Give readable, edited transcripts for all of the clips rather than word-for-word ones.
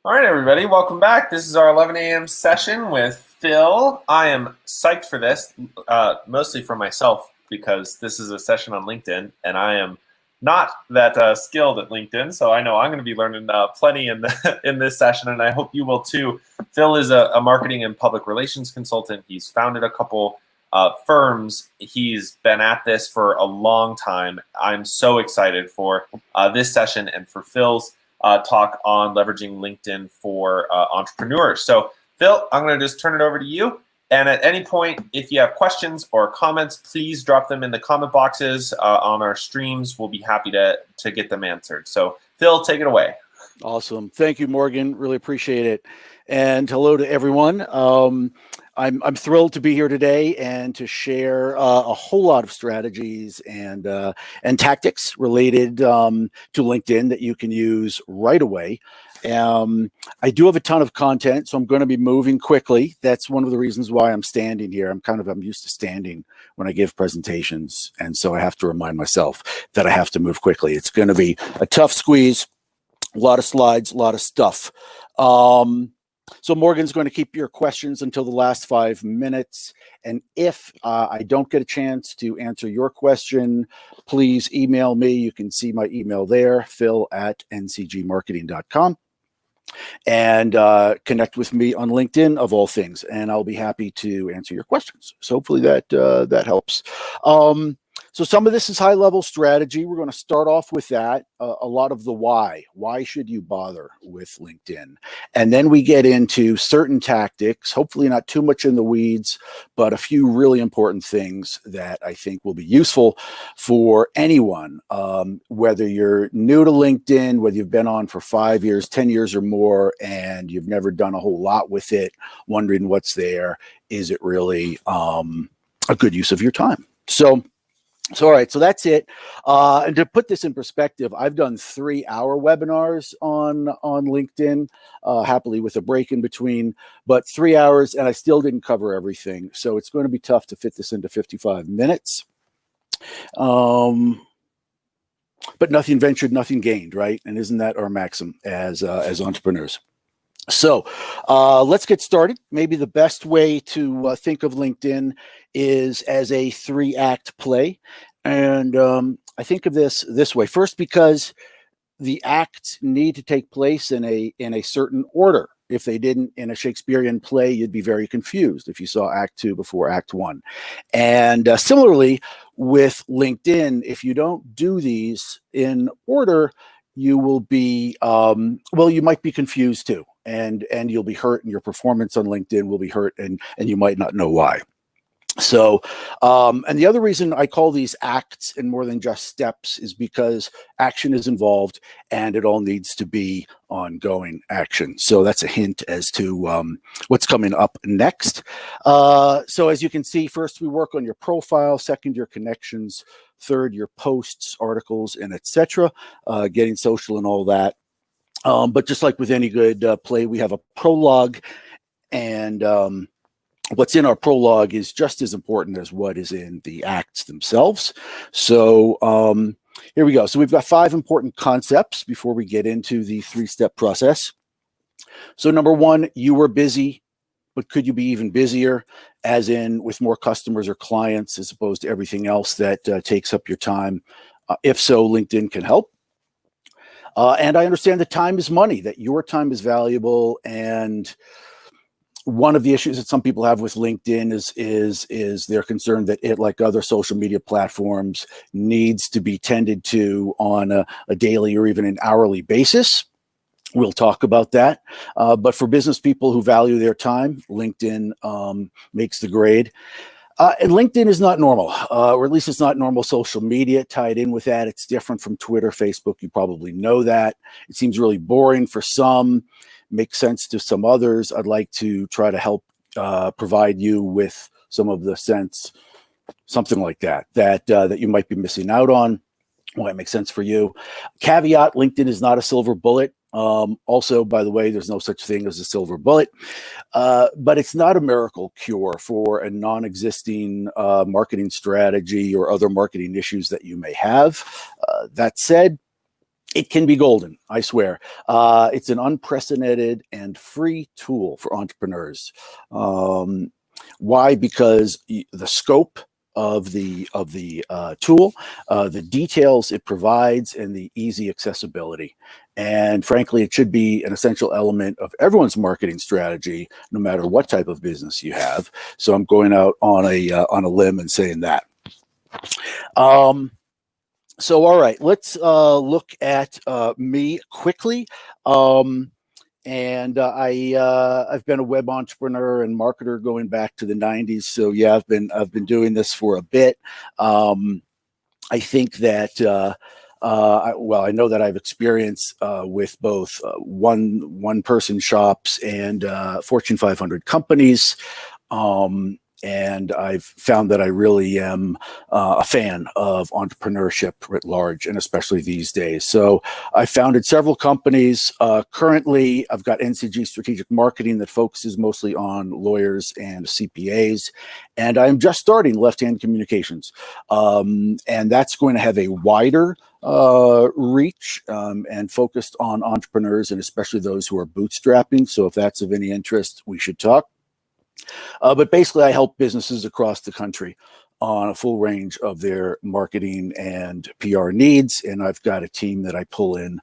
All right, everybody, welcome back. This is our 11 a.m. session with Phil. I am psyched for this, mostly for myself, because this is a session on LinkedIn, and I am not that skilled at LinkedIn, so I know I'm going to be learning plenty in this session, and I hope you will too. Phil is a marketing and public relations consultant. He's founded a couple firms. He's been at this for a long time. I'm so excited for this session and for Phil's talk on leveraging LinkedIn for entrepreneurs. So, Phil, I'm going to just turn it over to you. And at any point, if you have questions or comments, please drop them in the comment boxes on our streams. We'll be happy to get them answered. So, Phil, take it away. Awesome. Thank you, Morgan. Really appreciate it. And hello to everyone. I'm thrilled to be here today and to share a whole lot of strategies and tactics related to LinkedIn that you can use right away. I do have a ton of content, so I'm going to be moving quickly. That's one of the reasons why I'm standing here. I'm used to standing when I give presentations, and so I have to remind myself that I have to move quickly. It's going to be a tough squeeze, a lot of slides, a lot of stuff. So Morgan's going to keep your questions until the last 5 minutes. And if I don't get a chance to answer your question, please email me. You can see my email there, phil@ncgmarketing.com. And connect with me on LinkedIn, of all things, and I'll be happy to answer your questions. So hopefully that helps. So some of this is high-level strategy. We're going to start off with that, a lot of the why. Why should you bother with LinkedIn? And then we get into certain tactics, hopefully not too much in the weeds, but a few really important things that I think will be useful for anyone, whether you're new to LinkedIn, whether you've been on for 5 years, 10 years or more, and you've never done a whole lot with it, wondering what's there. Is it really a good use of your time? So all right, so that's it. And to put this in perspective, I've done 3-hour webinars on LinkedIn, happily with a break in between, but 3 hours, and I still didn't cover everything. So it's going to be tough to fit this into 55 minutes. But nothing ventured, nothing gained, right? And isn't that our maxim as entrepreneurs? So let's get started. Maybe the best way to think of LinkedIn is as a 3-act play. And I think of this way. First, because the acts need to take place in a certain order. If they didn't in a Shakespearean play, you'd be very confused if you saw Act 2 before Act 1. And similarly, with LinkedIn, if you don't do these in order, you will be, you might be confused too. And you'll be hurt, and your performance on LinkedIn will be hurt, and you might not know why. So, and the other reason I call these acts and more than just steps is because action is involved, and it all needs to be ongoing action. So that's a hint as to what's coming up next. So as you can see, first we work on your profile, second your connections, third your posts, articles, and etc. Getting social and all that. But just like with any good play, we have a prologue, and what's in our prologue is just as important as what is in the acts themselves. So here we go. So we've got 5 important concepts before we get into the 3-step process. So number 1, you were busy, but could you be even busier, as in with more customers or clients as opposed to everything else that takes up your time? If so, LinkedIn can help. And I understand that time is money, that your time is valuable. And one of the issues that some people have with LinkedIn is they're concerned that it, like other social media platforms, needs to be tended to on a daily or even an hourly basis. We'll talk about that. But for business people who value their time, LinkedIn makes the grade. And LinkedIn is not normal, or at least it's not normal social media tied in with that. It's different from Twitter, Facebook. You probably know that. It seems really boring for some, makes sense to some others. I'd like to try to help provide you with some of the sense, something like that you might be missing out on. Why it makes sense for you. Caveat, LinkedIn is not a silver bullet. Also, by the way, there's no such thing as a silver bullet, but it's not a miracle cure for a non-existing marketing strategy or other marketing issues that you may have. That said, It can be golden, I swear. It's an unprecedented and free tool for entrepreneurs. Why? Because the scope of the tool, the details it provides, and the easy accessibility. And frankly, it should be an essential element of everyone's marketing strategy, no matter what type of business you have. So I'm going out on a limb and saying that. So, all right, let's look at me quickly. And I've been a web entrepreneur and marketer going back to the 90s. So yeah, I've been doing this for a bit. I think that I know that I've experienced with both one person shops and Fortune 500 companies. And I've found that I really am a fan of entrepreneurship writ large, and especially these days. So I founded several companies. Currently, I've got NCG Strategic Marketing that focuses mostly on lawyers and CPAs. And I'm just starting Left Hand Communications. And that's going to have a wider reach and focused on entrepreneurs, and especially those who are bootstrapping. So if that's of any interest, we should talk. But basically, I help businesses across the country on a full range of their marketing and PR needs. And I've got a team that I pull in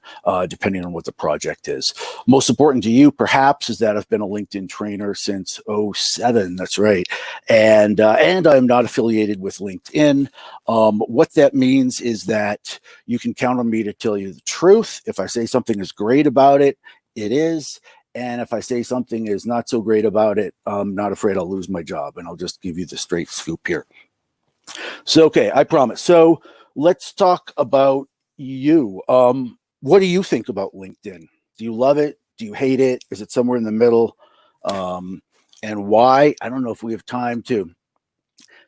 depending on what the project is. Most important to you, perhaps, is that I've been a LinkedIn trainer since '07. That's right. And I'm not affiliated with LinkedIn. What that means is that you can count on me to tell you the truth. If I say something is great about it, it is. And if I say something is not so great about it, I'm not afraid I'll lose my job. And I'll just give you the straight scoop here. So, okay, I promise. So let's talk about you. What do you think about LinkedIn? Do you love it? Do you hate it? Is it somewhere in the middle? And why? I don't know if we have time to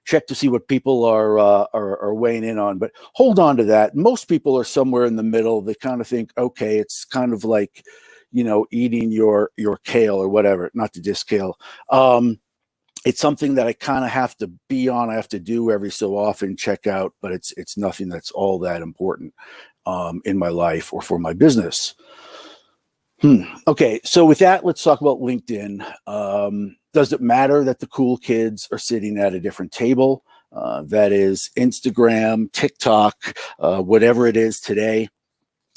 check to see what people are weighing in on, but hold on to that. Most people are somewhere in the middle. They kind of think, okay, it's kind of like, eating your kale or whatever, not to diss kale. It's something that I kind of have to be on. I have to do every so often, check out, but it's nothing that's all that important in my life or for my business. Okay, so with that, let's talk about LinkedIn. Does it matter that the cool kids are sitting at a different table? That is Instagram, TikTok, whatever it is today.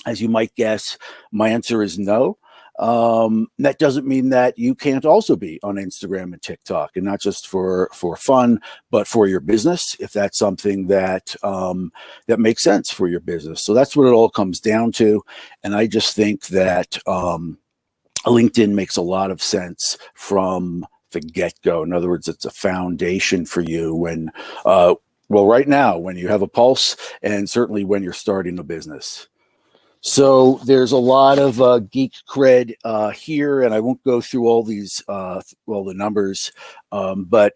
As you might guess, my answer is no. That doesn't mean that you can't also be on Instagram and TikTok, and not just for fun, but for your business, if that's something that that makes sense for your business. So that's what it all comes down to. And I just think that LinkedIn makes a lot of sense from the get-go. In other words, it's a foundation for you when, right now, when you have a pulse, and certainly when you're starting a business. So there's a lot of geek cred here, and I won't go through all these, the numbers, but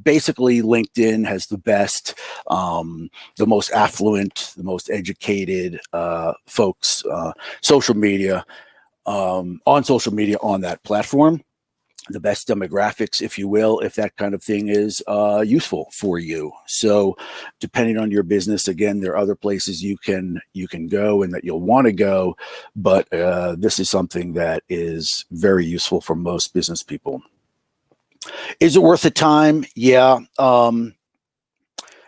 basically LinkedIn has the best, the most affluent, the most educated folks, social media, on social media on that platform. The best demographics, if you will, if that kind of thing is useful for you. So depending on your business, again, there are other places you can go and that you'll want to go, but this is something that is very useful for most business people. Is it worth the time? Yeah. And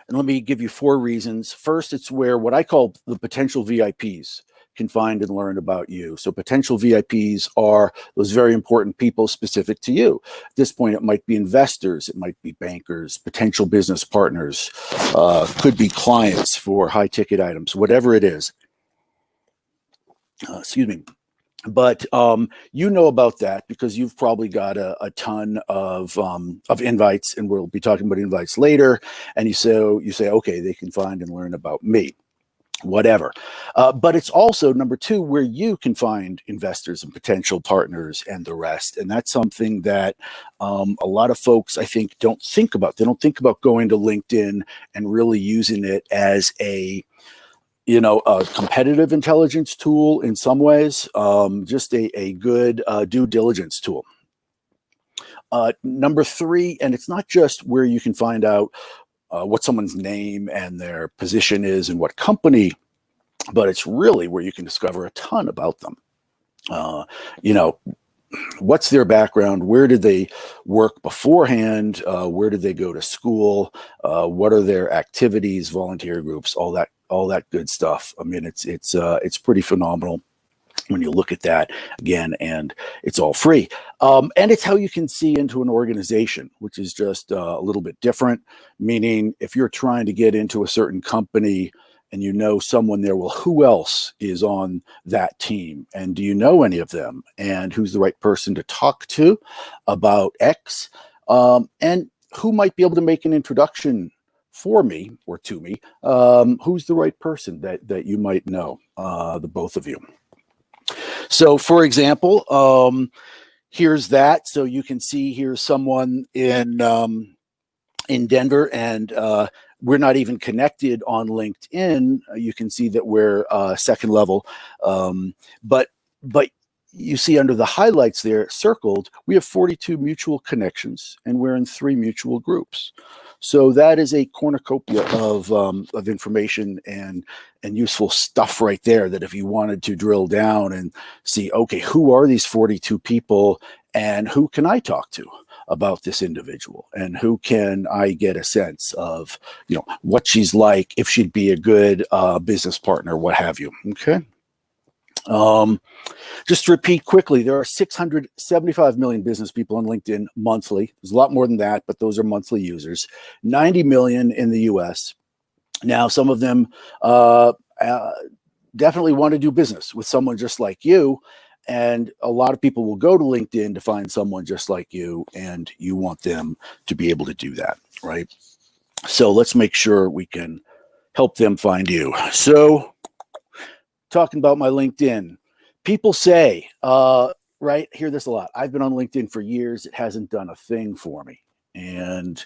let me give you 4 reasons. First, it's where what I call the potential VIPs can find and learn about you. So potential VIPs are those very important people specific to you. At this point, it might be investors, it might be bankers, potential business partners, could be clients for high ticket items, whatever it is. Excuse me. But you know about that because you've probably got a ton of invites, and we'll be talking about invites later. And you say, okay, they can find and learn about me. Whatever. But it's also, number 2, where you can find investors and potential partners and the rest. And that's something that a lot of folks, I think, don't think about. They don't think about going to LinkedIn and really using it as a competitive intelligence tool in some ways, just a good due diligence tool. Number 3, and it's not just where you can find out what someone's name and their position is and what company but it's really where you can discover a ton about them. You know, what's their background? Where did they work beforehand? Where did they go to school? What are their activities, volunteer groups, all that good stuff. I mean, it's pretty phenomenal when you look at that again, and it's all free. And it's how you can see into an organization, which is just a little bit different. Meaning, if you're trying to get into a certain company and you know someone there, well, who else is on that team? And do you know any of them? And who's the right person to talk to about X? And who might be able to make an introduction for me or to me? Who's the right person that you might know, the both of you? So, for example, here's that. So you can see here's someone in Denver, and we're not even connected on LinkedIn. You can see that we're second level, but you see under the highlights there circled, we have 42 mutual connections, and we're in 3 mutual groups. So that is a cornucopia of information and useful stuff right there, that if you wanted to drill down and see, okay, who are these 42 people and who can I talk to about this individual, and who can I get a sense of, you know, what she's like, if she'd be a good business partner, what have you. Okay. Just to repeat quickly, there are 675 million business people on LinkedIn monthly. There's a lot more than that, but those are monthly users. 90 million in the US. Now, some of them definitely want to do business with someone just like you. And a lot of people will go to LinkedIn to find someone just like you, and you want them to be able to do that, right? So let's make sure we can help them find you. So, talking about my LinkedIn, people say, right, hear this a lot. I've been on LinkedIn for years. It hasn't done a thing for me. And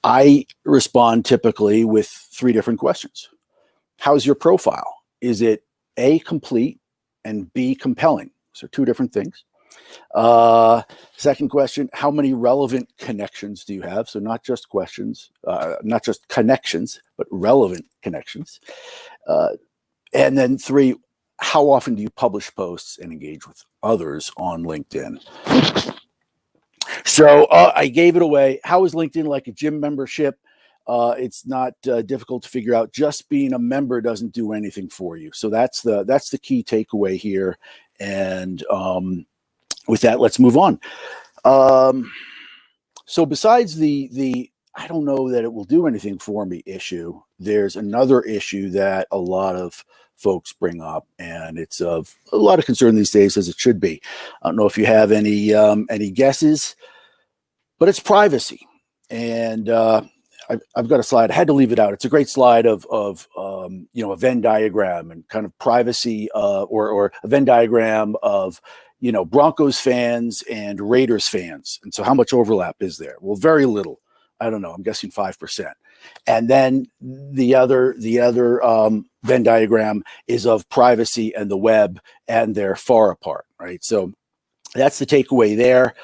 I respond typically with 3 different questions. How's your profile? Is it A, complete, and B, compelling? So 2 different things. Second question, how many relevant connections do you have? So not just questions, not just connections, but relevant connections. And then 3, how often do you publish posts and engage with others on LinkedIn? So I gave it away. How is LinkedIn like a gym membership? It's not difficult to figure out. Just being a member doesn't do anything for you. So that's the key takeaway here. And with that, let's move on. So besides the I don't know that it will do anything for me issue, there's another issue that a lot of folks bring up, and it's of a lot of concern these days, as it should be. I don't know if you have any guesses, but it's privacy. And I've got a slide. I had to leave it out. It's a great slide of you know, a Venn diagram and kind of privacy, or a Venn diagram of, you know, Broncos fans and Raiders fans. And so how much overlap is there? Well, very little. I don't know. I'm guessing 5%. And then the other Venn diagram is of privacy and the web, and they're far apart, right? So that's the takeaway there.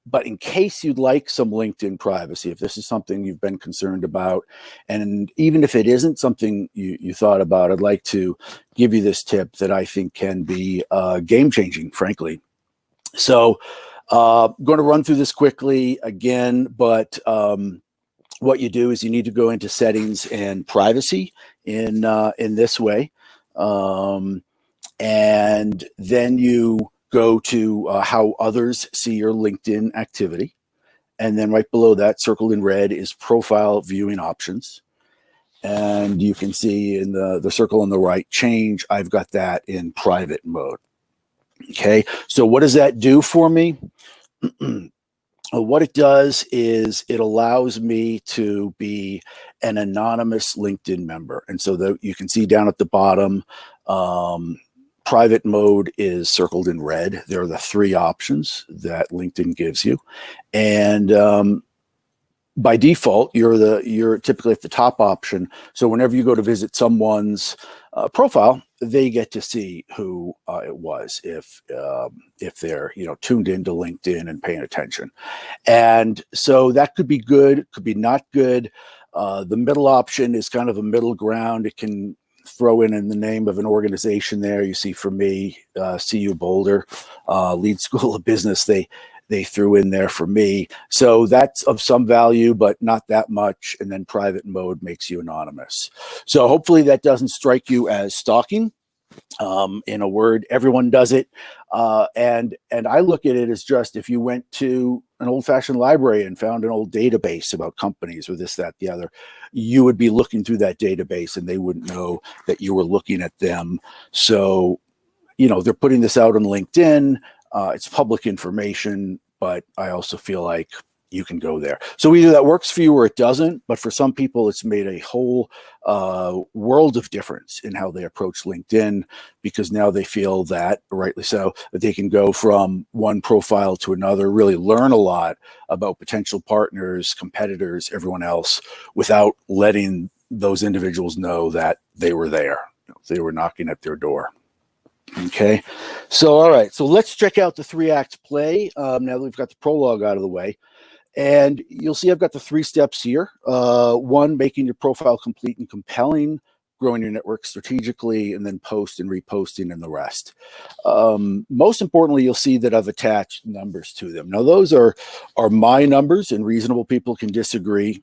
But in case you'd like some LinkedIn privacy, if this is something you've been concerned about, and even if it isn't something you thought about, I'd like to give you this tip that I think can be game-changing, frankly. So I'm going to run through this quickly again, but what you do is you need to go into settings and privacy in this way. And then you go to how others see your LinkedIn activity. And then right below that, circled in red, is profile viewing options. And you can see in the circle on the right, change, I've got that in private mode. Okay, so what does that do for me? What it does is it allows me to be an anonymous LinkedIn member. And so you can see down at the bottom, private mode is circled in red. There are the 3 options that LinkedIn gives you. And by default, you're typically at the top option. So whenever you go to visit someone's profile, they get to see who it was, if they're, you know, tuned into LinkedIn and paying attention. And so that could be good, could be not good. The middle option is kind of a middle ground. It can throw in the name of an organization there. You see, for me, CU Boulder, Lead School of Business, they threw in there for me. So that's of some value, but not that much. And then private mode makes you anonymous. So hopefully that doesn't strike you as stalking. In a word, everyone does it. And I look at it as just, if you went to an old-fashioned library and found an old database about companies or this, that, the other, you would be looking through that database and they wouldn't know that you were looking at them. So, they're putting this out on LinkedIn. It's public information, but I also feel like you can go there. So either that works for you or it doesn't. But for some people, it's made a whole world of difference in how they approach LinkedIn, because now they feel that, rightly so, that they can go from one profile to another, really learn a lot about potential partners, competitors, everyone else, without letting those individuals know that they were there. They were knocking at their door. Okay, so all right, so let's check out the 3-act play now that we've got the prologue out of the way. And you'll see I've got the 3 steps here. 1, making your profile complete and compelling, growing your network strategically, and then post and reposting and the rest. Most importantly, you'll see that I've attached numbers to them. Now, those are my numbers, and reasonable people can disagree.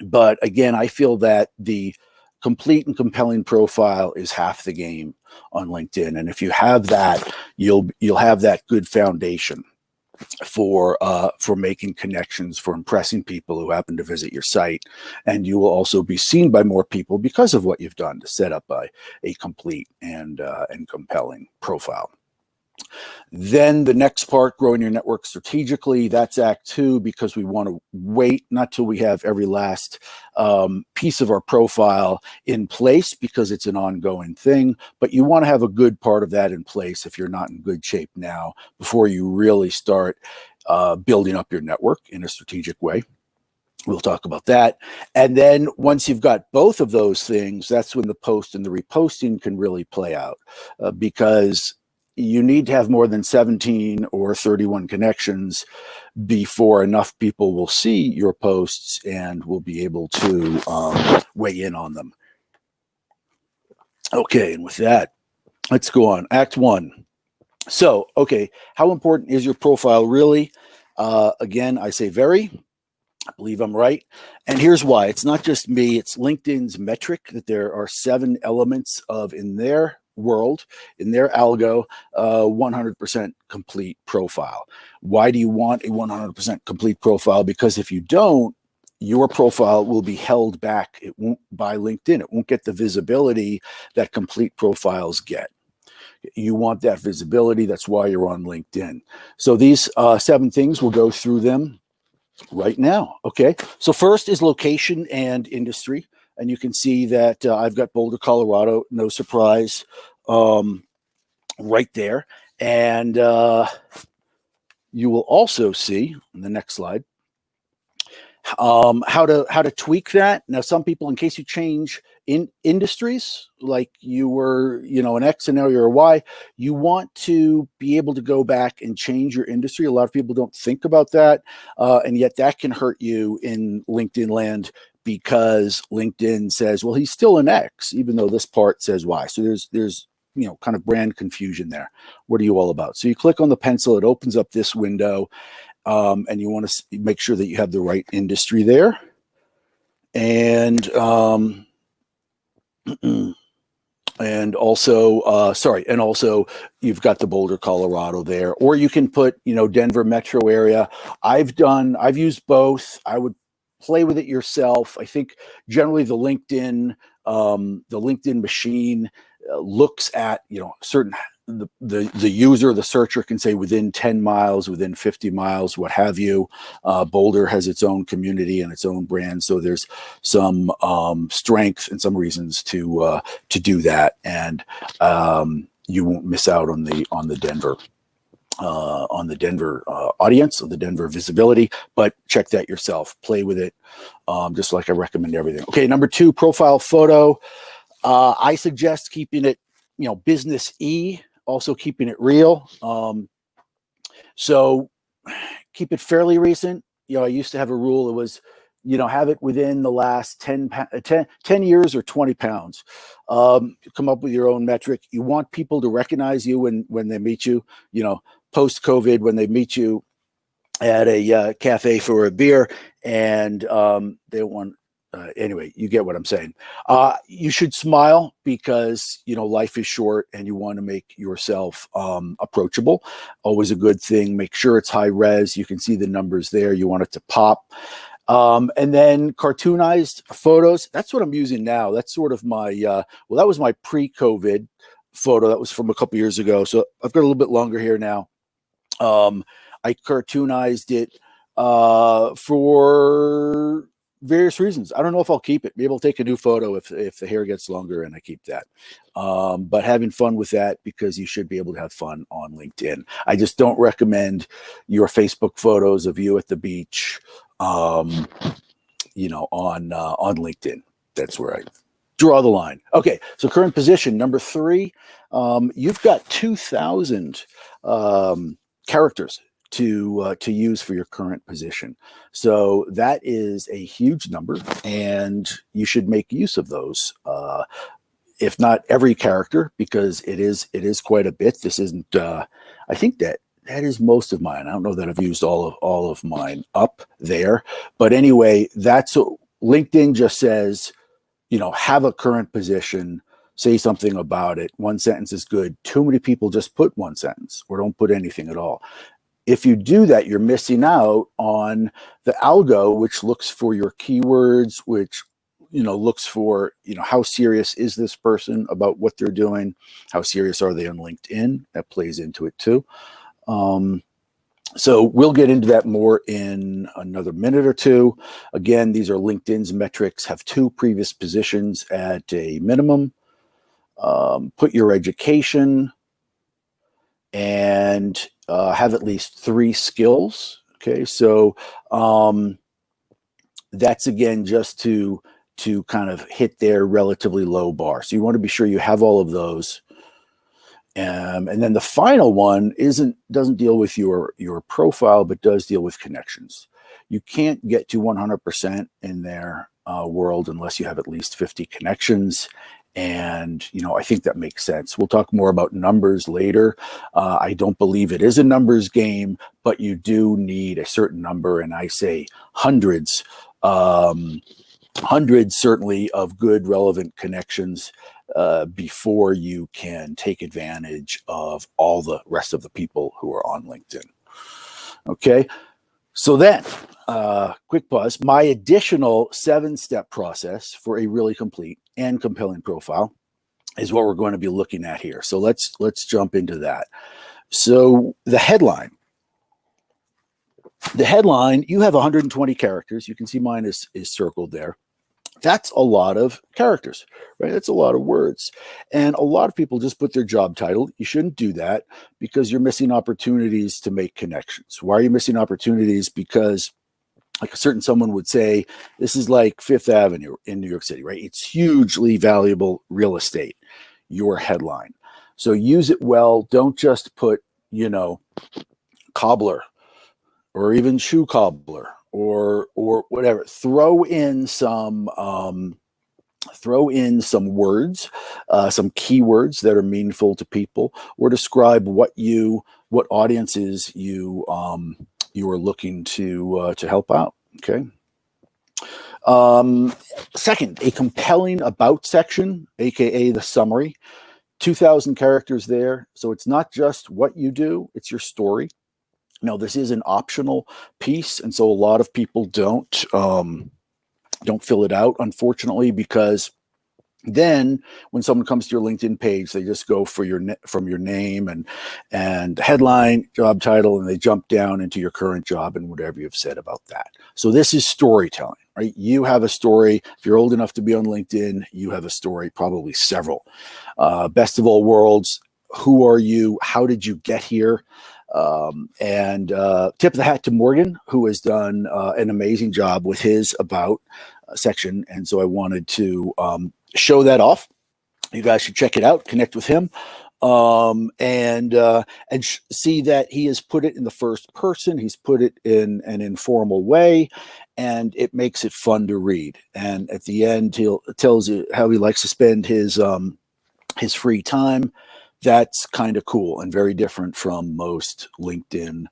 But again, I feel that the complete and compelling profile is half the game on LinkedIn. And if you have that, you'll have that good foundation for making connections, for impressing people who happen to visit your site. And you will also be seen by more people because of what you've done to set up a complete and compelling profile. Then the next part, growing your network strategically, that's Act 2, because we want to wait not till we have every last piece of our profile in place, because it's an ongoing thing. But you want to have a good part of that in place if you're not in good shape now, before you really start building up your network in a strategic way. We'll talk about that. And then once you've got both of those things, that's when the post and the reposting can really play out, because you need to have more than 17 or 31 connections before enough people will see your posts and will be able to weigh in on them. Okay, and with that, let's go on. Act 1. So, okay, how important is your profile really? Again, I say very. I believe I'm right. And here's why. It's not just me. It's LinkedIn's metric that there are 7 elements of, in their world, in their algo, 100% complete profile. Why do you want a 100% complete profile? Because if you don't, your profile will be held back. It won't, by LinkedIn. It won't get the visibility that complete profiles get. You want that visibility. That's why you're on LinkedIn. So these 7 things, we'll go through them right now. Okay, so first is location and industry. And you can see that I've got Boulder, Colorado, no surprise, right there. And you will also see in the next slide how to tweak that. Now, some people, in case you change in industries, like you were, an X and now you're a Y, you want to be able to go back and change your industry. A lot of people don't think about that, and yet that can hurt you in LinkedIn land, because LinkedIn says, well, he's still an X, even though this part says Y. So there's kind of brand confusion there. What are you all about? So you click on the pencil, it opens up this window, and you want to make sure that you have the right industry there. And and also you've got the Boulder, Colorado there, or you can put, Denver metro area. I've used both. I would play with it yourself. I think generally the LinkedIn machine looks at, certain, the user, the searcher can say within 10 miles, within 50 miles, what have you. Boulder has its own community and its own brand. So there's some strength and some reasons to do that. And you won't miss out on the Denver audience, or the Denver visibility, but check that yourself, play with it, just like I recommend everything. Okay, number 2, profile photo. I suggest keeping it, business-y, also keeping it real. So keep it fairly recent. I used to have a rule. It was, have it within the last 10 years or 20 pounds. Come up with your own metric. You want people to recognize you when they meet you, post COVID, when they meet you at a cafe for a beer, and they don't want, anyway, you get what I'm saying. You should smile because, life is short and you want to make yourself approachable. Always a good thing. Make sure it's high res. You can see the numbers there. You want it to pop. And then cartoonized photos. That's what I'm using now. That's sort of my, that was my pre-COVID photo. That was from a couple years ago. So I've got a little bit longer here now. I cartoonized it for various reasons. I don't know if I'll keep it. Maybe I'll take a new photo if the hair gets longer and I keep that. But having fun with that, because you should be able to have fun on LinkedIn. I just don't recommend your Facebook photos of you at the beach, on LinkedIn. That's where I draw the line. Okay, so current position, number 3, you've got 2,000 characters to use for your current position. So that is a huge number, and you should make use of those. If not every character, because it is quite a bit. This isn't. I think that is most of mine. I don't know that I've used all of mine up there, but anyway, that's what LinkedIn just says. Have a current position. Say something about it. One sentence is good. Too many people just put one sentence or don't put anything at all. If you do that, you're missing out on the algo, which looks for your keywords, which, looks for, how serious is this person about what they're doing? How serious are they on LinkedIn? That plays into it too. So we'll get into that more in another minute or two. Again, these are LinkedIn's metrics. Have 2 previous positions at a minimum. Put your education, and have at least 3 skills. Okay, so that's again just to kind of hit their relatively low bar. So you want to be sure you have all of those. And then the final one doesn't deal with your profile, but does deal with connections. You can't get to 100% in their world unless you have at least 50 connections. And, I think that makes sense. We'll talk more about numbers later. I don't believe it is a numbers game, but you do need a certain number. And I say hundreds certainly of good, relevant connections before you can take advantage of all the rest of the people who are on LinkedIn. Okay. So then, quick pause. My additional 7-step process for a really complete and compelling profile is what we're going to be looking at here. So let's jump into that. So the headline, you have 120 characters. You can see mine is circled there. That's a lot of characters, right? That's a lot of words. And a lot of people just put their job title. You shouldn't do that because you're missing opportunities to make connections. Why are you missing opportunities? Because like a certain someone would say, this is like Fifth Avenue in New York City, right? It's hugely valuable real estate, your headline. So use it well. Don't just put, cobbler or even shoe cobbler or whatever. Throw in some words, some keywords that are meaningful to people, or describe what audiences you are looking to help out. Okay. Second, a compelling about section, aka the summary. 2,000 characters there. So it's not just what you do, it's your story. Now, this is an optional piece, and so a lot of people don't fill it out, unfortunately, because then when someone comes to your LinkedIn page, they just go for from your name and headline, job title, and they jump down into your current job and whatever you've said about that. So this is storytelling, right? You have a story. If you're old enough to be on LinkedIn, you have a story, probably several. Best of all worlds. Who are you? How did you get here? And tip of the hat to Morgan, who has done an amazing job with his about section. And so I wanted to show that off. You guys should check it out, connect with him. See that he has put it in the first person. He's put it in an informal way, and it makes it fun to read. And at the end, he tells you how he likes to spend his free time. That's kind of cool and very different from most LinkedIn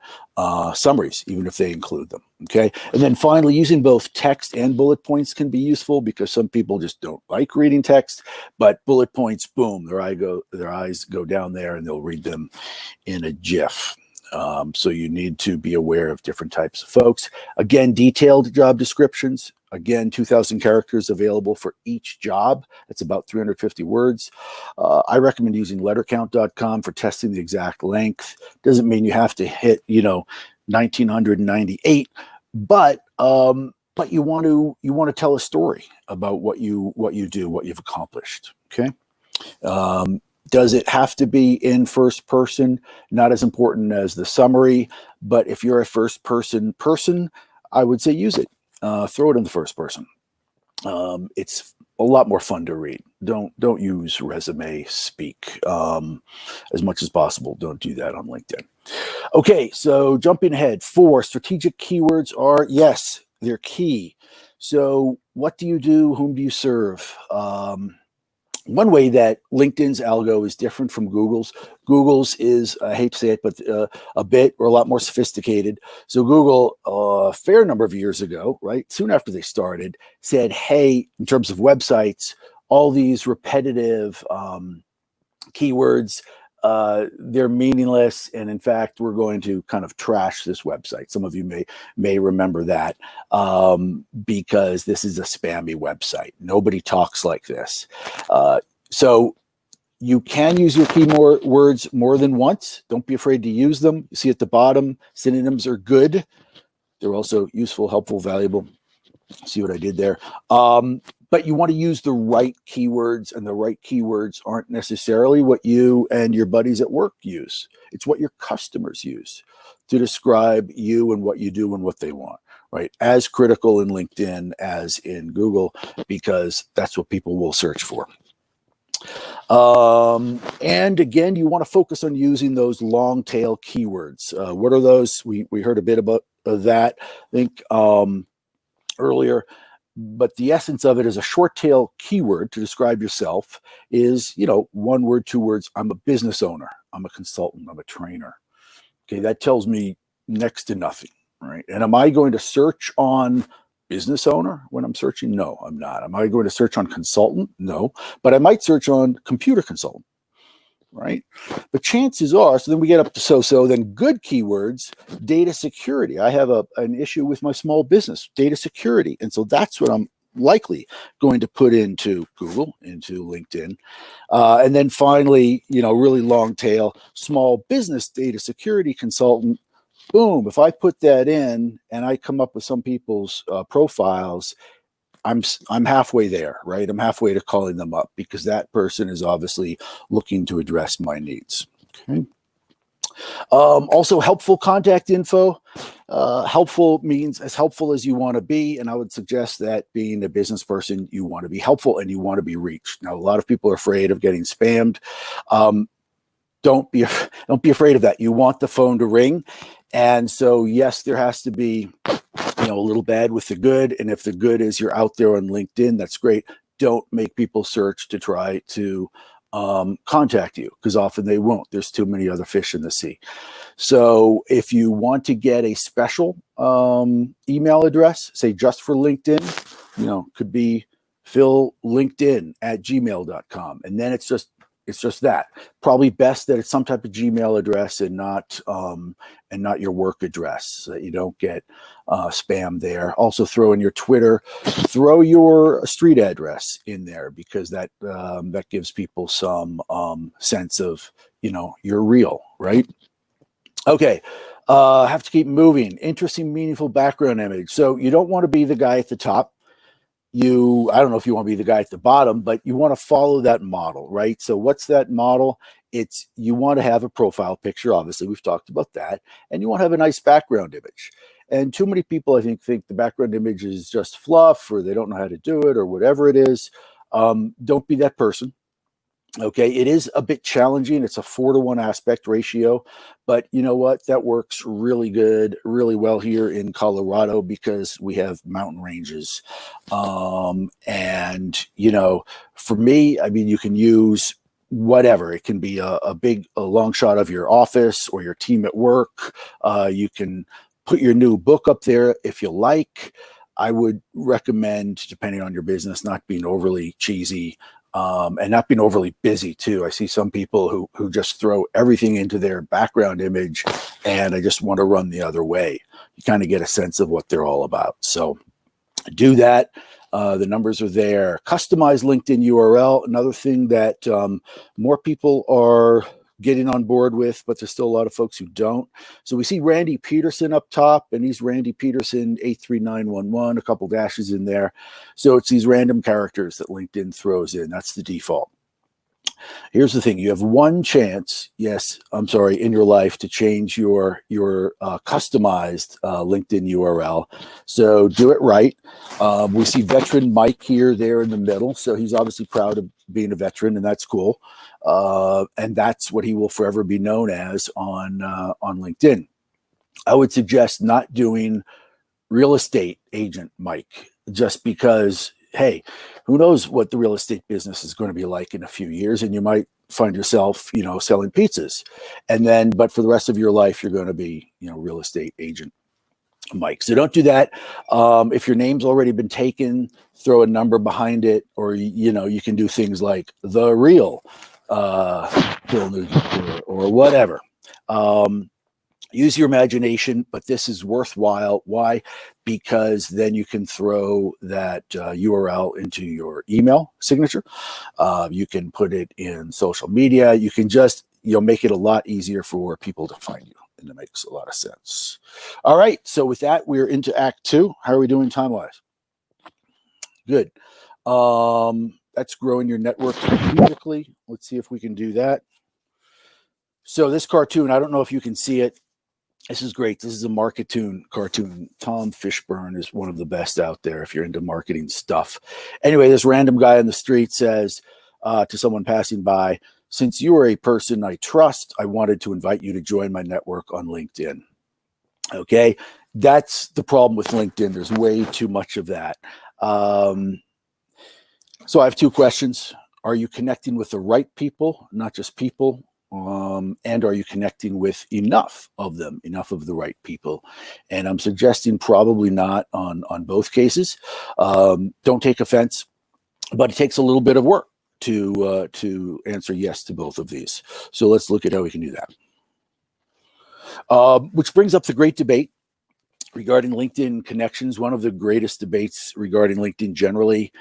summaries, even if they include them. Okay. And then finally, using both text and bullet points can be useful because some people just don't like reading text, but bullet points, boom, their eyes go down there and they'll read them in a GIF. So you need to be aware of different types of folks. Again, detailed job descriptions. Again, 2,000 characters available for each job. That's about 350 words. I recommend using lettercount.com for testing the exact length. Doesn't mean you have to hit, 1,998, but you want to tell a story about what you do, what you've accomplished. Okay. Does it have to be in first person? Not as important as the summary, but if you're a first person, I would say use it. Throw it in the first person. It's a lot more fun to read. Don't use resume speak as much as possible. Don't do that on LinkedIn. Okay, so jumping ahead, 4 strategic keywords are, yes, they're key. So what do you do? Whom do you serve? One way that LinkedIn's algo is different from Google's. Google's is, I hate to say it, but a bit or a lot more sophisticated. So Google, a fair number of years ago, right, soon after they started, said, hey, in terms of websites, all these repetitive keywords, they're meaningless, and in fact, we're going to kind of trash this website. Some of you may remember that because this is a spammy website. Nobody talks like this. So you can use your keywords more than once. Don't be afraid to use them. You see at the bottom, synonyms are good. They're also useful, helpful, valuable. See what I did there? But you want to use the right keywords, and the right keywords aren't necessarily what you and your buddies at work use. It's what your customers use to describe you and what you do and what they want, right? As critical in LinkedIn as in Google, because that's what people will search for. And again, you want to focus on using those long tail keywords. What are those? We heard a bit about that, I think, earlier. But the essence of it is a short tail keyword to describe yourself is, 1 word, 2 words. I'm a business owner. I'm a consultant. I'm a trainer. Okay, that tells me next to nothing, right? And am I going to search on business owner when I'm searching? No, I'm not. Am I going to search on consultant? No, but I might search on computer consultant, right? But chances are, so then we get up to so, then good keywords, data security. I have an issue with my small business, data security. And so that's what I'm likely going to put into Google, into LinkedIn. And then finally, really long tail, small business data security consultant. Boom, if I put that in and I come up with some people's profiles, I'm halfway there, right? I'm halfway to calling them up because that person is obviously looking to address my needs. Okay. Also, helpful contact info. Helpful means as helpful as you want to be, and I would suggest that being a business person, you want to be helpful and you want to be reached. Now, a lot of people are afraid of getting spammed. Don't be afraid of that. You want the phone to ring, and so yes, there has to be a little bad with the good. And if the good is you're out there on LinkedIn, that's great. Don't make people search to try to contact you because often they won't. There's too many other fish in the sea. So if you want to get a special email address, say just for LinkedIn, could be phillinkedin@gmail.com. And then it's just that. Probably best that it's some type of Gmail address and not your work address, so that you don't get spam there. Also, throw in your Twitter, throw your street address in there because that gives people some sense of you're real, right? Okay. Have to keep moving. Interesting, meaningful background image. So you don't want to be the guy at the top. I don't know if you want to be the guy at the bottom, but you want to follow that model, right? So what's that model? You want to have a profile picture. Obviously, we've talked about that. And you want to have a nice background image. And too many people, I think the background image is just fluff, or they don't know how to do it, or whatever it is. Don't be that person. Okay, it is a bit challenging. It's a 4-to-1 aspect ratio, but you know what? That works really good, really well here in Colorado because we have mountain ranges. And, you know, for me, I mean, you can use whatever. It can be a long shot of your office or your team at work. You can put your new book up there if you like. I would recommend, depending on your business, not being overly cheesy and not being overly busy too. I see some people who just throw everything into their background image, and I just want to run the other way. You kind of get a sense of what they're all about. So do that. The numbers are there. Customize LinkedIn URL. Another thing that more people are getting on board with, but there's still a lot of folks who don't. So we see Randy Peterson up top, and he's Randy Peterson 83911, a couple dashes in there. So it's these random characters that LinkedIn throws in. That's the default. Here's the thing: you have one chance, in your life to change your customized LinkedIn URL. So do it right. We see veteran Mike here, there in the middle. So he's obviously proud of being a veteran, and that's cool. And that's what he will forever be known as on LinkedIn. I would suggest not doing real estate agent Mike, just because, hey, who knows what the real estate business is going to be like in a few years, and you might find yourself, selling pizzas, and then, but for the rest of your life, you're going to be, real estate agent Mike. So don't do that. If your name's already been taken, throw a number behind it, or you can do things like the real Phil Nugent or whatever. Use your imagination, but this is worthwhile. Why? Because then you can throw that URL into your email signature. You can put it in social media. You can just make it a lot easier for people to find you, and it makes a lot of sense. All right, so with that, we're into Act 2. How are we doing time-wise? Good. That's growing your network strategically. Let's see if we can do that. So this cartoon, I don't know if you can see it. This is great. This is a Marketoon cartoon. Tom Fishburne is one of the best out there if you're into marketing stuff. Anyway, this random guy on the street says to someone passing by, "Since you are a person I trust, I wanted to invite you to join my network on LinkedIn." Okay, that's the problem with LinkedIn. There's way too much of that. So I have 2 questions. Are you connecting with the right people, not just people? And are you connecting with enough of them, enough of the right people? And I'm suggesting probably not on both cases. Don't take offense, but it takes a little bit of work to answer yes to both of these. So let's look at how we can do that. Which brings up the great debate regarding LinkedIn connections. One of the greatest debates regarding LinkedIn generally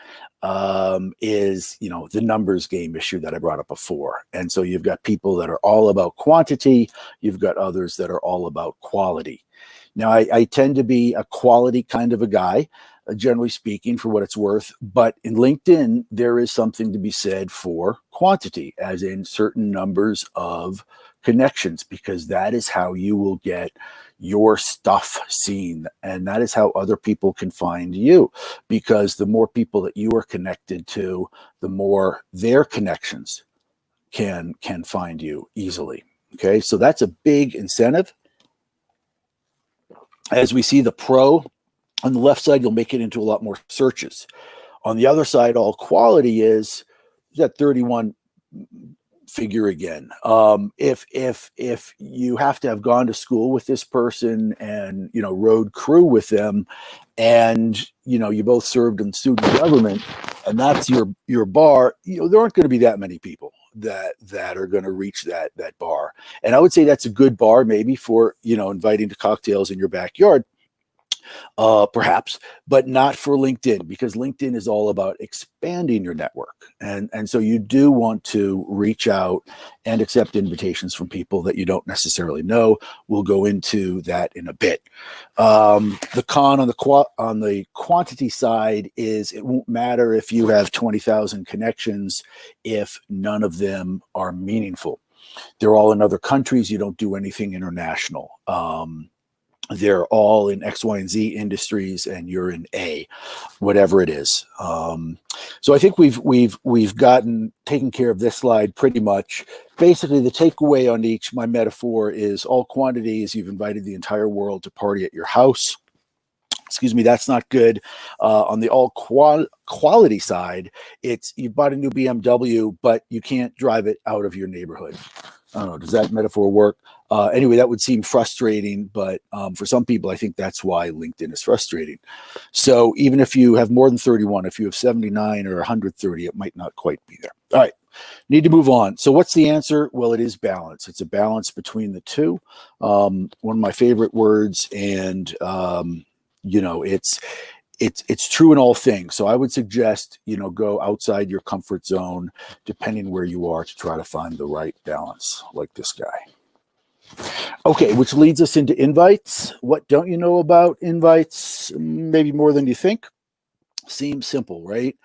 is, the numbers game issue that I brought up before. And so you've got people that are all about quantity. You've got others that are all about quality. Now, I tend to be a quality kind of a guy, generally speaking, for what it's worth. But in LinkedIn, there is something to be said for quantity, as in certain numbers of connections, because that is how you will get your stuff seen, and that is how other people can find you, because the more people that you are connected to, the more their connections can find you easily. Okay, so that's a big incentive. As we see, the pro on the left side, you'll make it into a lot more searches. On the other side, all quality is that 31 figure again. If you have to have gone to school with this person and road crew with them, and you both served in student government, and that's your bar, there aren't going to be that many people that are going to reach that bar. And I would say that's a good bar maybe for inviting to cocktails in your backyard, perhaps, but not for LinkedIn, because LinkedIn is all about expanding your network. And so you do want to reach out and accept invitations from people that you don't necessarily know. We'll go into that in a bit. The con on the quantity side is it won't matter if you have 20,000 connections if none of them are meaningful. They're all in other countries. You don't do anything international. they're all in X, Y, and Z industries, and you're in A, whatever it is. So I think we've gotten taken care of this slide pretty much. Basically, the takeaway on each, my metaphor is all quantity is you've invited the entire world to party at your house. Excuse me, that's not good. On the all quality side, it's you bought a new BMW, but you can't drive it out of your neighborhood. I don't know. Does that metaphor work? Anyway, that would seem frustrating, but for some people, I think that's why LinkedIn is frustrating. So even if you have more than 31, if you have 79 or 130, it might not quite be there. All right, need to move on. So what's the answer? Well, it is balance. It's a balance between the two. One of my favorite words, and it's true in all things. So I would suggest, go outside your comfort zone, depending where you are, to try to find the right balance, like this guy. Okay, which leads us into invites. What don't you know about invites? Maybe more than you think. Seems simple, right?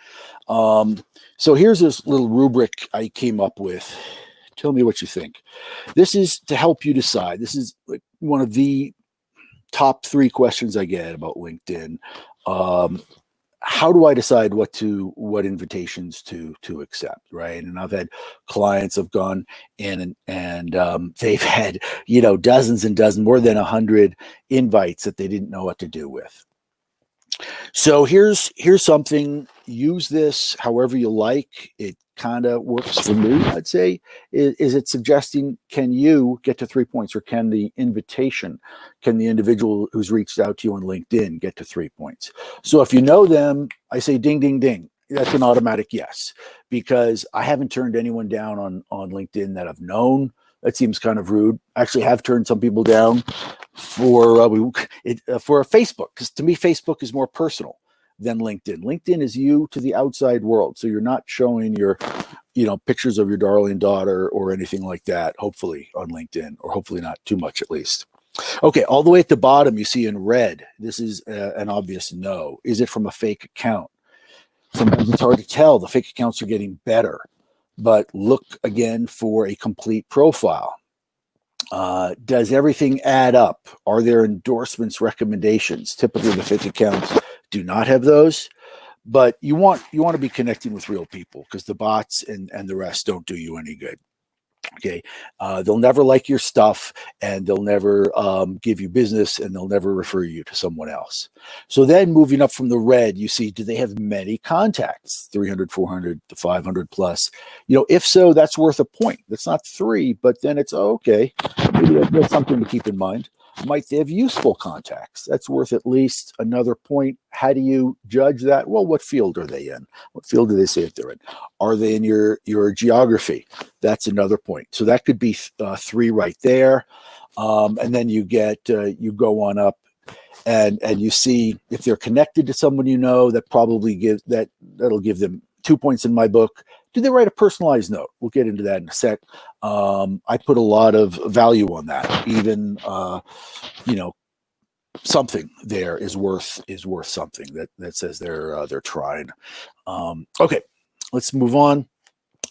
So here's this little rubric I came up with. Tell me what you think. This is to help you decide. This is like one of the top 3 questions I get about LinkedIn. How do I decide what invitations to accept, right? And I've had clients have gone in and they've had dozens and dozens, more than 100 invites that they didn't know what to do with. So here's something. Use this however you like. It kind of works for me, I'd say. Is it suggesting, can you get to 3 points, or can the individual who's reached out to you on LinkedIn get to 3 points? So if you know them, I say ding, ding, ding. That's an automatic yes, because I haven't turned anyone down on LinkedIn that I've known. That seems kind of rude. I actually have turned some people down for Facebook, because to me, Facebook is more personal than LinkedIn. LinkedIn is you to the outside world. So you're not showing your, pictures of your darling daughter or anything like that, hopefully on LinkedIn, or hopefully not too much at least. Okay, all the way at the bottom, you see in red, this is an obvious no. Is it from a fake account? Sometimes it's hard to tell. The fake accounts are getting better, but look again for a complete profile. Does everything add up? Are there endorsements, recommendations? Typically, the fake accounts do not have those, but you want to be connecting with real people, because the bots and the rest don't do you any good. Okay, they'll never like your stuff, and they'll never give you business, and they'll never refer you to someone else. So then moving up from the red, you see, do they have many contacts? 300, 400 to 500 plus. If so, that's worth a point. That's not 3, but then it's okay. Maybe that's something to keep in mind. Might they have useful contacts? That's worth at least another point. How do you judge that? Well, what field are they in? What field do they say if they're in? Are they in your geography? That's another point. So that could be 3 right there. And then you go on up, and you see if they're connected to someone that probably that'll give them 2 points in my book. Do they write a personalized note? We'll get into that in a sec. I put a lot of value on that. Even something there is worth something that says they're trying. Okay, let's move on.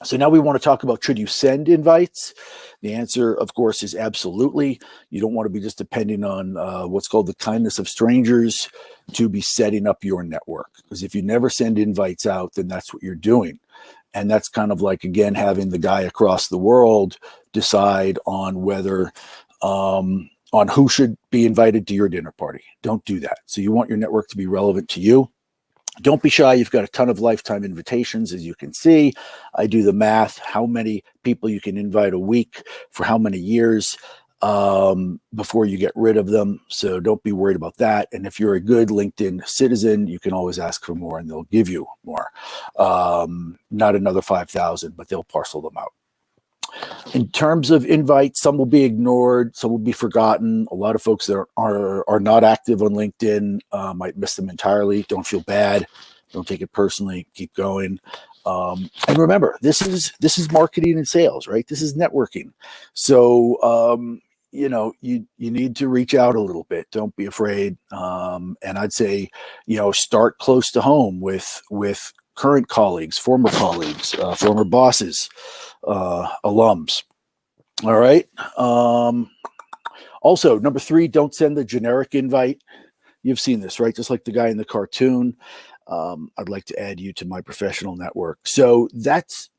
So now we want to talk about, should you send invites? The answer, of course, is absolutely. You don't want to be just depending on what's called the kindness of strangers to be setting up your network. Because if you never send invites out, then that's what you're doing. And that's kind of like, again, having the guy across the world decide on whether, on who should be invited to your dinner party. Don't do that. So you want your network to be relevant to you. Don't be shy. You've got a ton of lifetime invitations, as you can see. I do the math, how many people you can invite a week for how many years before you get rid of them. So don't be worried about that. And if you're a good LinkedIn citizen, you can always ask for more and they'll give you more. Not another 5,000, but they'll parcel them out. In terms of invites, some will be ignored, some will be forgotten. A lot of folks that are not active on LinkedIn might miss them entirely. Don't feel bad. Don't take it personally. Keep going. And remember, this is marketing and sales, right? This is networking. So you need to reach out a little bit. Don't be afraid. And I'd say, start close to home with current colleagues, former bosses, alums. All right. Also, number 3, don't send the generic invite. You've seen this, right? Just like the guy in the cartoon. I'd like to add you to my professional network. So that's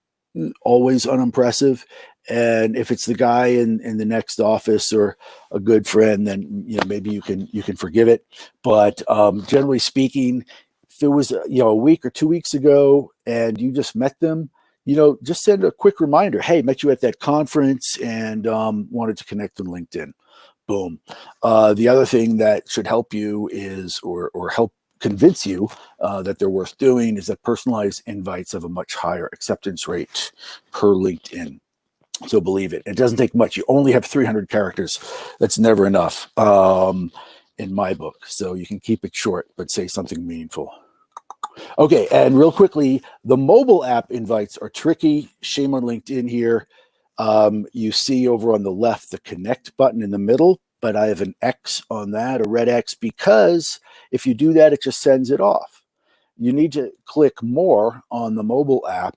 always unimpressive. And if it's the guy in the next office or a good friend, then maybe you can forgive it. But generally speaking, if it was a week or 2 weeks ago and you just met them, just send a quick reminder. Hey, met you at that conference and wanted to connect on LinkedIn. Boom. The other thing that should help you is, or help convince you that they're worth doing, is that personalized invites have a much higher acceptance rate per LinkedIn. So believe it. It doesn't take much. You only have 300 characters. That's never enough in my book. So you can keep it short, but say something meaningful. Okay, and real quickly, the mobile app invites are tricky. Shame on LinkedIn here. You see over on the left the connect button in the middle, but I have an X on that, a red X, because if you do that, it just sends it off. You need to click more on the mobile app,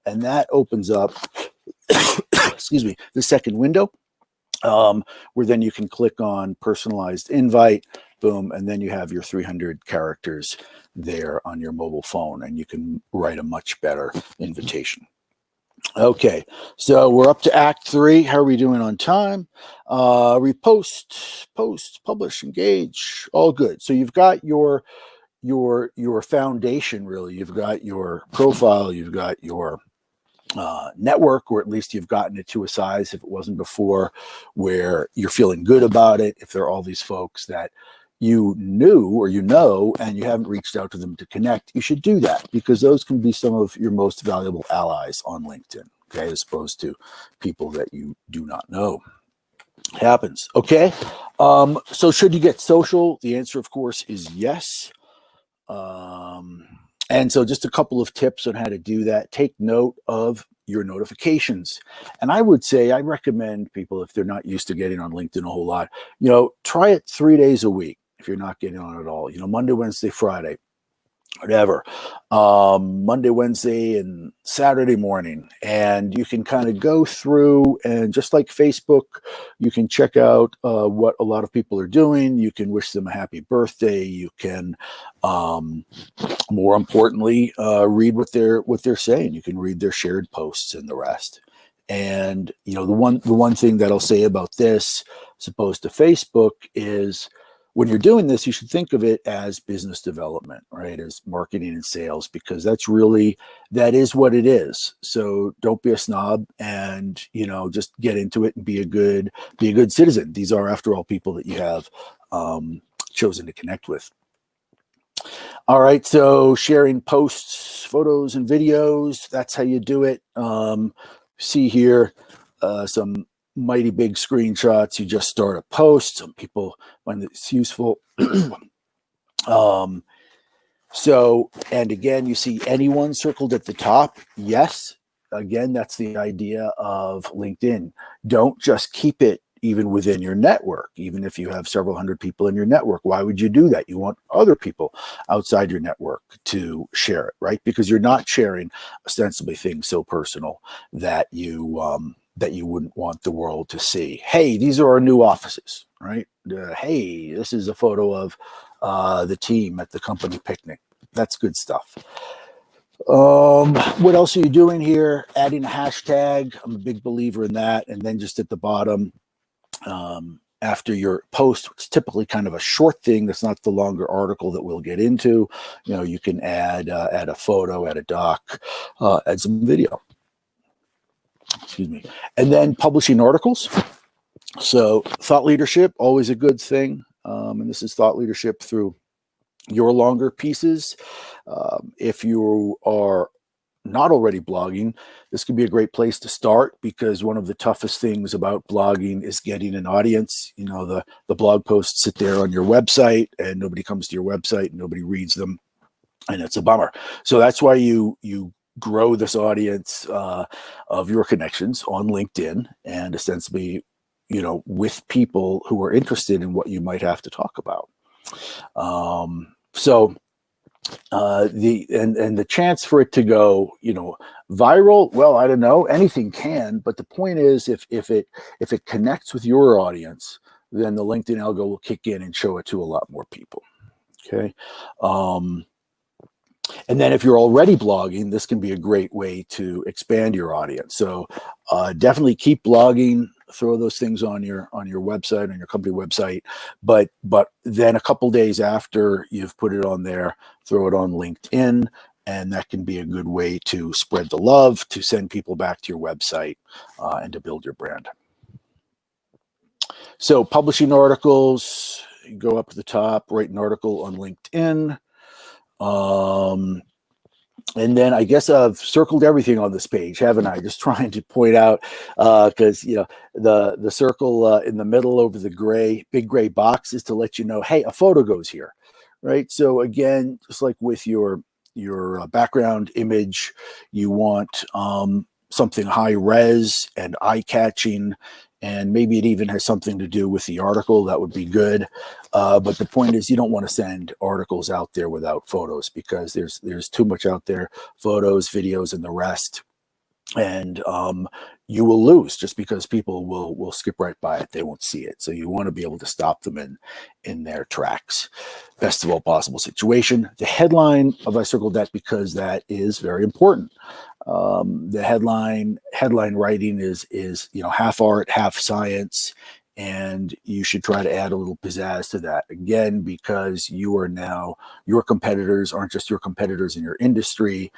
and that opens up, excuse me, the second window, where then you can click on personalized invite, boom, and then you have your 300 characters there on your mobile phone, and you can write a much better invitation. Okay, so we're up to Act 3. How are we doing on time? Repost, post, publish, engage, all good. So you've got your foundation, really. You've got your profile, you've got your network, or at least you've gotten it to a size, if it wasn't before, where you're feeling good about it. If there are all these folks that you knew or and you haven't reached out to them to connect, you should do that, because those can be some of your most valuable allies on LinkedIn, okay, as opposed to people that you do not know. Happens. Okay. So should you get social? The answer, of course, is yes. And so just a couple of tips on how to do that. Take note of your notifications. And I would say, I recommend people, if they're not used to getting on LinkedIn a whole lot, try it 3 days a week. If you're not getting on at all, Monday, Wednesday, Friday, whatever, Monday, Wednesday, and Saturday morning. And you can kind of go through, and just like Facebook, you can check out what a lot of people are doing. You can wish them a happy birthday. You can, more importantly, read what they're saying. You can read their shared posts and the rest. And the one thing that I'll say about this, as opposed to Facebook, is when you're doing this, you should think of it as business development, right? As marketing and sales, because that is what it is. So don't be a snob, and, just get into it and be a good citizen. These are, after all, people that you have chosen to connect with. All right. So sharing posts, photos, and videos, that's how you do it. See here, some mighty big screenshots. You just start a post. Some people find this useful. So, and again, you see anyone circled at the top. Yes. Again, that's the idea of LinkedIn. Don't just keep it even within your network, even if you have several hundred people in your network. Why would you do that? You want other people outside your network to share it, right? Because you're not sharing ostensibly things so personal that you wouldn't want the world to see. Hey, these are our new offices, right? Hey, this is a photo of the team at the company picnic. That's good stuff. What else are you doing here? Adding a hashtag. I'm a big believer in that. And then just at the bottom, after your post, which is typically kind of a short thing, that's not the longer article that we'll get into, you can add a photo, add a doc, add some video. Excuse me. And then publishing articles. So thought leadership, always a good thing. And this is thought leadership through your longer pieces. If you are not already blogging, this could be a great place to start, because one of the toughest things about blogging is getting an audience. The blog posts sit there on your website, and nobody comes to your website, and nobody reads them, and it's a bummer. So that's why you grow this audience of your connections on LinkedIn, and ostensibly, with people who are interested in what you might have to talk about. The chance for it to go, viral, well, I don't know, anything can, but the point is, if it connects with your audience, then the LinkedIn algo will kick in and show it to a lot more people. Okay. And then if you're already blogging, this can be a great way to expand your audience. So definitely keep blogging, throw those things on your website, on your company website. But then a couple days after you've put it on there, throw it on LinkedIn. And that can be a good way to spread the love, to send people back to your website, and to build your brand. So publishing articles, you go up to the top, write an article on LinkedIn. And then I guess I've circled everything on this page, haven't I? Just trying to point out, because the circle in the middle over the big gray box is to let you know, hey, a photo goes here, right? So again, just like with your background image, you want something high res and eye catching, and maybe it even has something to do with the article. That would be good. But the point is, you don't want to send articles out there without photos, because there's too much out there, photos, videos, and the rest. And you will lose just because people will skip right by it. They won't see it. So you want to be able to stop them in their tracks. Best of all possible situation. The headline of I circled that because that is very important. The headline writing is half art, half science, and you should try to add a little pizzazz to that, again, because your competitors aren't just your competitors in your industry.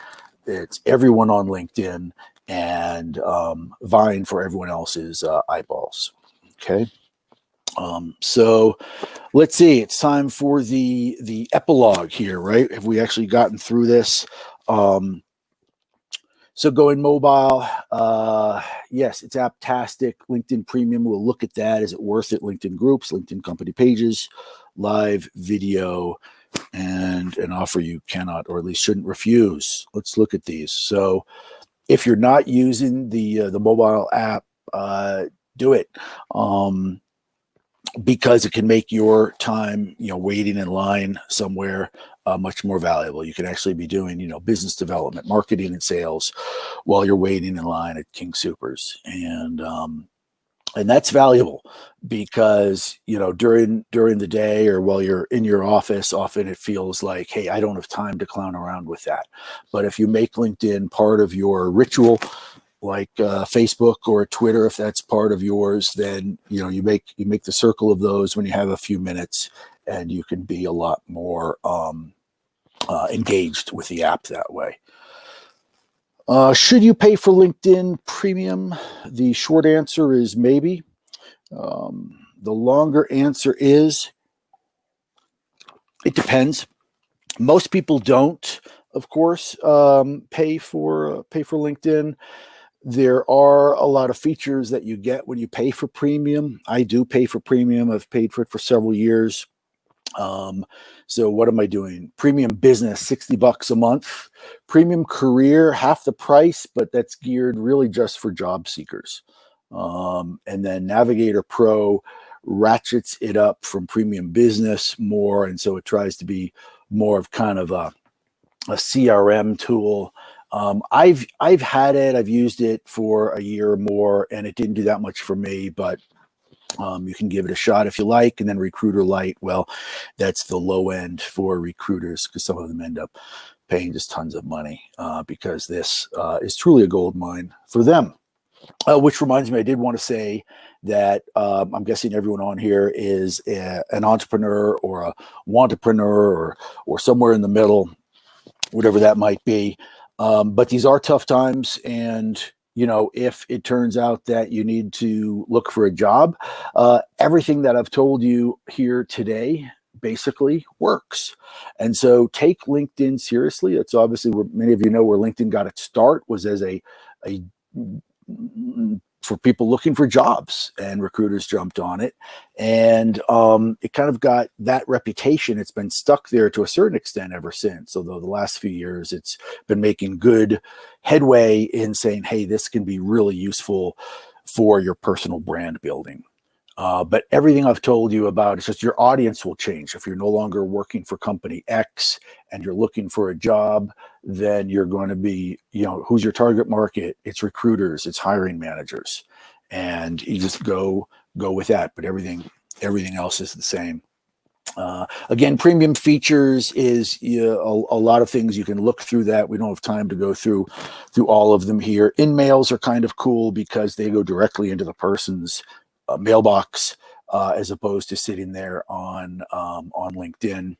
It's everyone on LinkedIn and vying for everyone else's eyeballs. Okay. So let's see, it's time for the epilogue here, right? Have we actually gotten through this? So going mobile, yes, it's apptastic. LinkedIn Premium, we'll look at that. Is it worth it? LinkedIn groups, LinkedIn company pages, live video, and an offer you cannot, or at least shouldn't, refuse. Let's look at these. So if you're not using the mobile app, do it. Because it can make your time, waiting in line somewhere much more valuable. You can actually be doing, business development, marketing, and sales while you're waiting in line at King Soopers, and that's valuable because during the day or while you're in your office, often it feels like, hey, I don't have time to clown around with that. But if you make LinkedIn part of your ritual, like Facebook or Twitter, if that's part of yours, then you make the circle of those when you have a few minutes, and you can be a lot more engaged with the app that way. Should you pay for LinkedIn Premium? The short answer is maybe. The longer answer is it depends. Most people don't, of course, pay for LinkedIn. There are a lot of features that you get when you pay for premium. I do pay for premium. I've paid for it for several years. So what am I doing? Premium business, $60 a month. Premium career, half the price, but that's geared really just for job seekers. And then Navigator Pro ratchets it up from premium business more. And so it tries to be more of kind of a CRM tool. I've had it. I've used it for a year or more, and it didn't do that much for me, but you can give it a shot if you like. And then Recruiter Lite, well, that's the low end for recruiters, because some of them end up paying just tons of money because this is truly a gold mine for them. Which reminds me, I did want to say that I'm guessing everyone on here is an entrepreneur or a wantrepreneur or somewhere in the middle, whatever that might be. But these are tough times, and if it turns out that you need to look for a job, everything that I've told you here today basically works. And so take LinkedIn seriously. It's obviously where many of you know where LinkedIn got its start, was as a for people looking for jobs, and recruiters jumped on it, and it kind of got that reputation. It's been stuck there to a certain extent ever since, although the last few years it's been making good headway in saying, hey, this can be really useful for your personal brand building. But everything I've told you about, it's just your audience will change. If you're no longer working for company X and you're looking for a job, then you're going to be, who's your target market? It's recruiters, it's hiring managers, and you just go with that. But everything Everything else is the same. Again, premium features is a lot of things. You can look through that. We don't have time to go through all of them here. InMails are kind of cool because they go directly into the person's mailbox as opposed to sitting there on LinkedIn.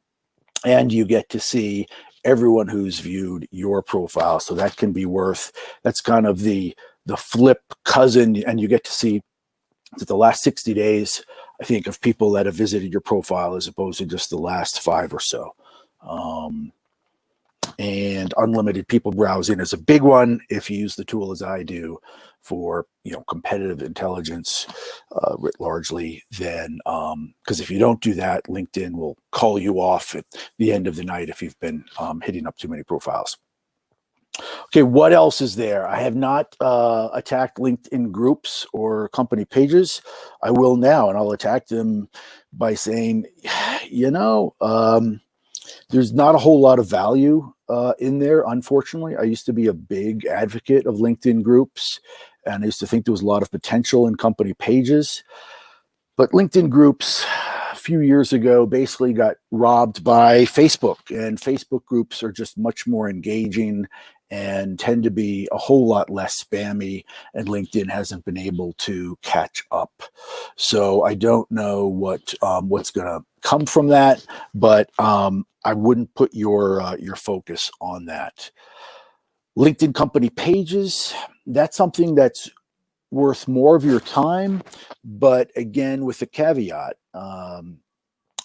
And you get to see everyone who's viewed your profile. So that can be that's kind of the flip cousin, and you get to see that the last 60 days, I think, of people that have visited your profile as opposed to just the last 5 or so. And unlimited people browsing is a big one if you use the tool as I do for competitive intelligence writ largely. Then because if you don't do that, LinkedIn will call you off at the end of the night if you've been hitting up too many profiles. Okay, what else is there? I have not attacked LinkedIn groups or company pages. I will now, and I'll attack them by saying, there's not a whole lot of value in there, unfortunately. I used to be a big advocate of LinkedIn groups, and I used to think there was a lot of potential in company pages. But LinkedIn groups a few years ago basically got robbed by Facebook, and Facebook groups are just much more engaging and tend to be a whole lot less spammy, and LinkedIn hasn't been able to catch up. So I don't know what's going to come from that, but I wouldn't put your focus on that. LinkedIn company pages, that's something that's worth more of your time, but again, with a caveat.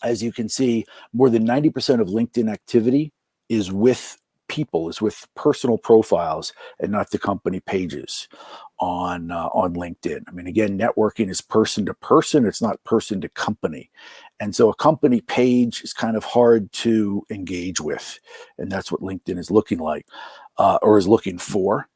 As you can see, more than 90% of LinkedIn activity is with people, is with personal profiles and not the company pages on LinkedIn. I mean, again, networking is person to person. It's not person to company. And so a company page is kind of hard to engage with. And that's what LinkedIn is looking like or is looking for.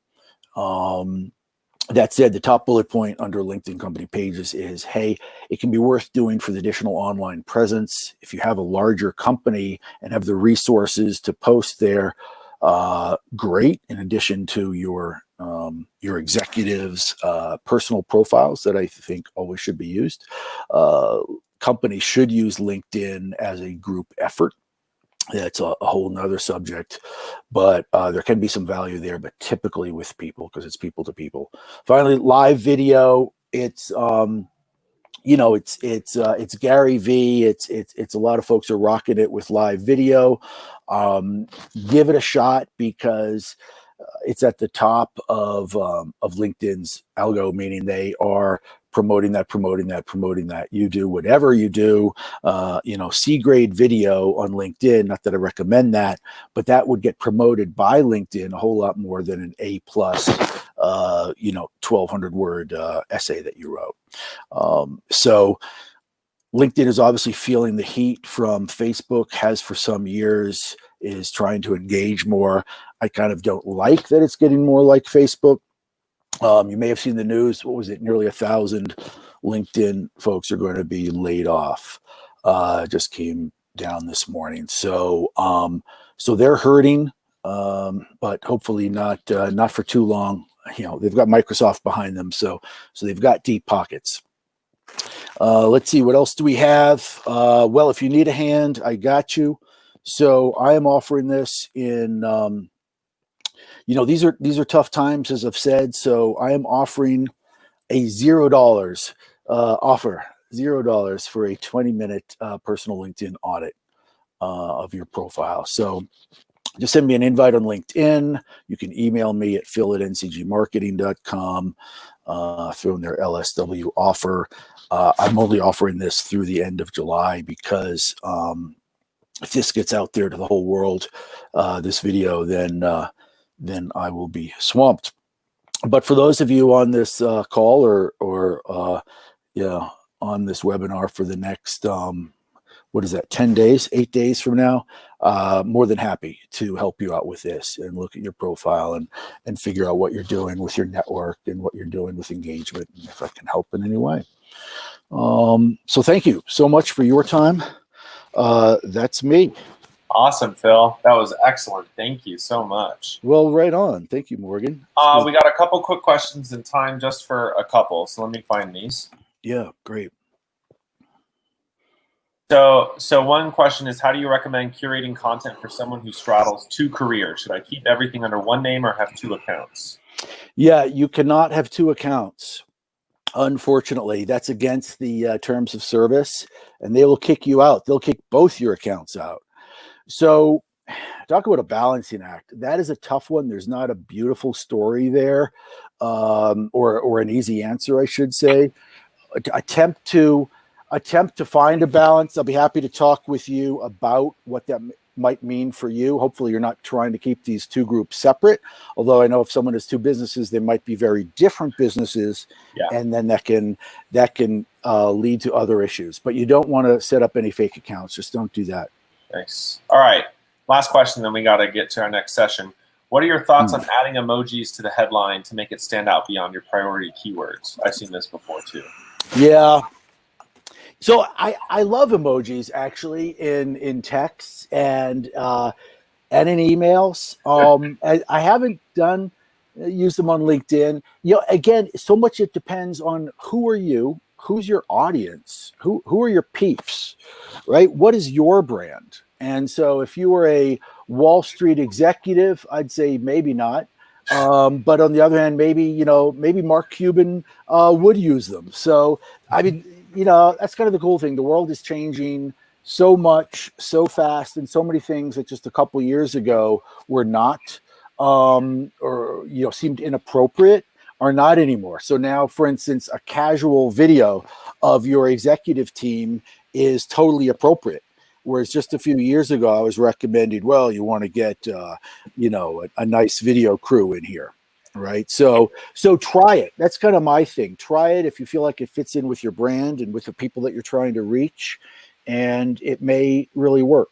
That said, the top bullet point under LinkedIn company pages is, hey, it can be worth doing for the additional online presence. If you have a larger company and have the resources to post there, great. In addition to your executives' personal profiles that I think always should be used, companies should use LinkedIn as a group effort. That's a whole nother subject, but there can be some value there, but typically with people because it's people to people. Finally, live video. It's it's Gary V. It's a lot of folks are rocking it with live video. Give it a shot because it's at the top of LinkedIn's algo, meaning they are promoting that. You do whatever you do, C-grade video on LinkedIn. Not that I recommend that, but that would get promoted by LinkedIn a whole lot more than an A+, 1,200 word essay that you wrote. So LinkedIn is obviously feeling the heat from Facebook, has for some years, is trying to engage more. I kind of don't like that it's getting more like Facebook. You may have seen the news. What was it? Nearly 1,000 LinkedIn folks are going to be laid off. Just came down this morning. So they're hurting, but hopefully not for too long. They've got Microsoft behind them, so they've got deep pockets. Let's see, what else do we have? Well, if you need a hand, I got you. So I am offering this in. These are tough times, as I've said. So I am offering a $0 offer, $0 for a 20-minute personal LinkedIn audit of your profile. So just send me an invite on LinkedIn. You can email me at phil@ncgmarketing.com. Throw in their LSW offer. I'm only offering this through the end of July because if this gets out there to the whole world, this video, then I will be swamped. But for those of you on this call or on this webinar for the next 10 days, 8 days from now, more than happy to help you out with this and look at your profile and figure out what you're doing with your network and what you're doing with engagement, and if I can help in any way. So thank you so much for your time. That's me. Awesome, Phil. That was excellent. Thank you so much. Well, right on. Thank you, Morgan. We got a couple quick questions in time just for a couple. So let me find these. Yeah, great. So one question is, how do you recommend curating content for someone who straddles 2 careers? Should I keep everything under one name or have 2 accounts? Yeah, you cannot have 2 accounts. Unfortunately, that's against the terms of service, and they will kick you out. They'll kick both your accounts out. So talk about a balancing act. That is a tough one. There's not a beautiful story there, or an easy answer, I should say. Attempt to find a balance. I'll be happy to talk with you about what that might mean for you. Hopefully you're not trying to keep these 2 groups separate, although I know if someone has 2 businesses, they might be very different businesses. Yeah. And then that can lead to other issues. But you don't want to set up any fake accounts. Just don't do that. Nice. All right, last question, then we got to get to our next session. What are your thoughts on adding emojis to the headline to make it stand out beyond your priority keywords? I've seen this before too. Yeah. So I love emojis actually in texts and in emails. I haven't used them on LinkedIn. Again, so much it depends on who are you, who's your audience, who are your peeps, right? What is your brand? And so if you were a Wall Street executive, I'd say maybe not. But on the other hand, maybe Mark Cuban would use them. So, I mean, that's kind of the cool thing. The world is changing so much, so fast, and so many things that just a couple of years ago were not, or seemed inappropriate, are not anymore. So now, for instance, a casual video of your executive team is totally appropriate. Whereas just a few years ago, I was recommending, well, you want to get, a nice video crew in here, right? So try it. That's kind of my thing. Try it if you feel like it fits in with your brand and with the people that you're trying to reach, and it may really work.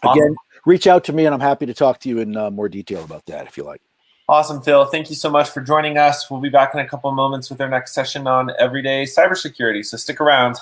Again, reach out to me, and I'm happy to talk to you in more detail about that if you like. Awesome, Phil. Thank you so much for joining us. We'll be back in a couple of moments with our next session on everyday cybersecurity, so stick around.